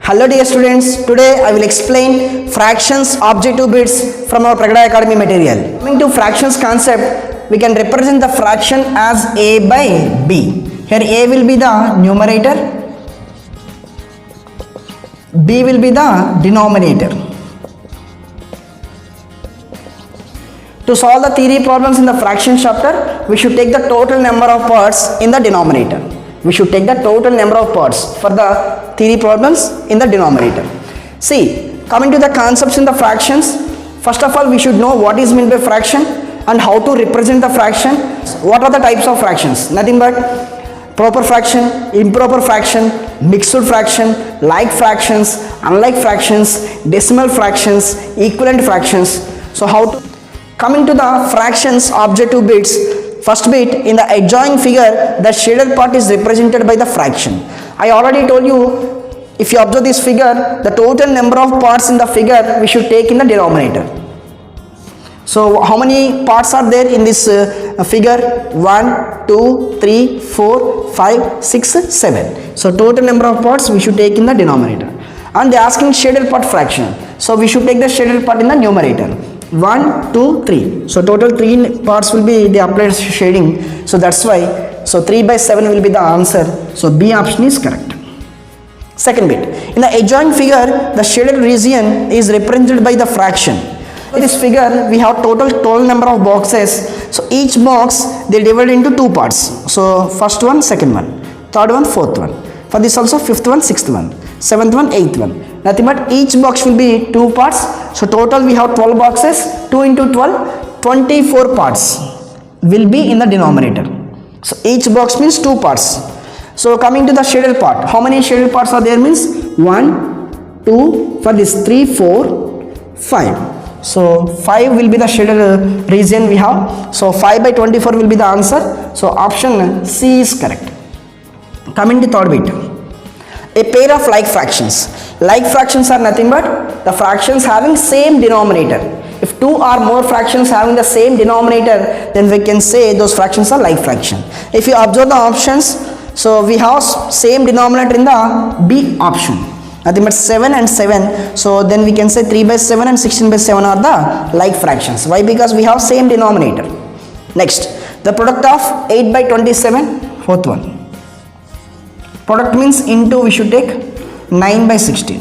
Hello dear students, today I will explain fractions objective bits from our Pragada Academy material. Coming to fractions concept, we can represent the fraction as a by b. Here a will be the numerator, b will be the denominator. To solve the theory problems in the fraction chapter, we should take the total number of parts in the denominator. We should take the total number of parts for the theory problems in the denominator. See, coming to the concepts in the fractions, first of all we should know what is meant by fraction and how to represent the fraction. What are the types of fractions? Nothing but proper fraction, improper fraction, mixed fraction, like fractions, unlike fractions, decimal fractions, equivalent fractions. So how to coming to the fractions objective bits. First bit, in the adjoining figure, the shaded part is represented by the fraction. I already told you, if you observe this figure, the total number of parts in the figure we should take in the denominator. So how many parts are there in this figure? 1, 2, 3, 4, 5, 6, 7. So total number of parts we should take in the denominator. And they are asking shaded part fraction. So we should take the shaded part in the numerator. 1, 2, 3. So total 3 parts will be the applied shading. So that's why. So 3 by 7 will be the answer. So B option is correct. Second bit. In the adjoining figure, the shaded region is represented by the fraction. In this figure, we have total 12 number of boxes. So each box they divide into 2 parts. So first one, second one, third one, fourth one. For this also fifth one, sixth one, seventh one, eighth one. Nothing but each box will be 2 parts. So total we have 12 boxes. 2 into 12, 24 parts will be in the denominator. So each box means 2 parts. So coming to the shaded part, how many shaded parts are there means 1, 2, for this 3, 4, 5. So 5 will be the shaded region we have. So 5 by 24 will be the answer. So option C is correct. Coming to third bit, a pair of like fractions. Like fractions are nothing but the fractions having same denominator. If 2 or more fractions having the same denominator, then we can say those fractions are like fraction. If you observe the options, so we have same denominator in the B option. Nothing but 7 and 7. So then we can say 3 by 7 and 16 by 7 are the like fractions. Why? Because we have same denominator. Next, the product of 8 by 27, fourth one. Product means into we should take 9 by 16.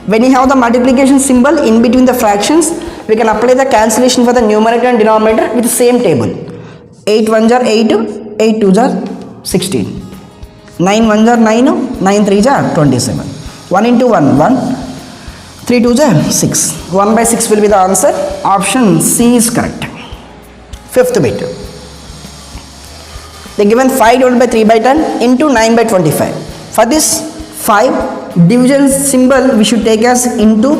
When you have the multiplication symbol in between the fractions, we can apply the cancellation for the numerator and denominator with the same table. 8 1s are 8, 8 2s are 16. 9 1s are 9, 9 3s are 27. 1 into 1, 1. 3 2s are 6. 1 by 6 will be the answer. Option C is correct. Fifth bit. They given 5 divided by 3 by 10 into 9 by 25. For this 5, division symbol we should take as into,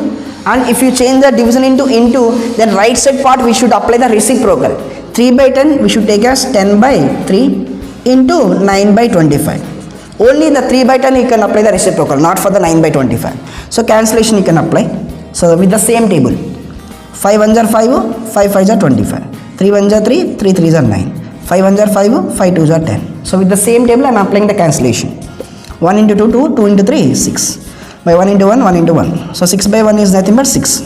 and if you change the division into, then right side part we should apply the reciprocal. 3 by 10 we should take as 10 by 3 into 9 by 25. Only the 3 by 10 you can apply the reciprocal, not for the 9 by 25. So cancellation you can apply. So with the same table, 5 1s are 5, 5 5s are 25. 3 1s are 3, 3 3s are 9. 5 1s are 5, 5 2s are 10. So with the same table I am applying the cancellation. 1 into 2, 2, 2 into 3, 6. By 1 into 1, 1 into 1. So 6 by 1 is nothing but 6.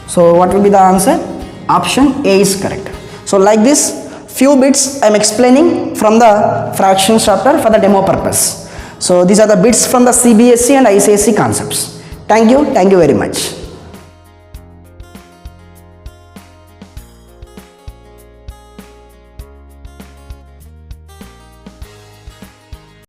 So what will be the answer? Option A is correct. So like this, few bits I am explaining from the fractions chapter for the demo purpose. So these are the bits from the CBSE and ICSE concepts. Thank you very much.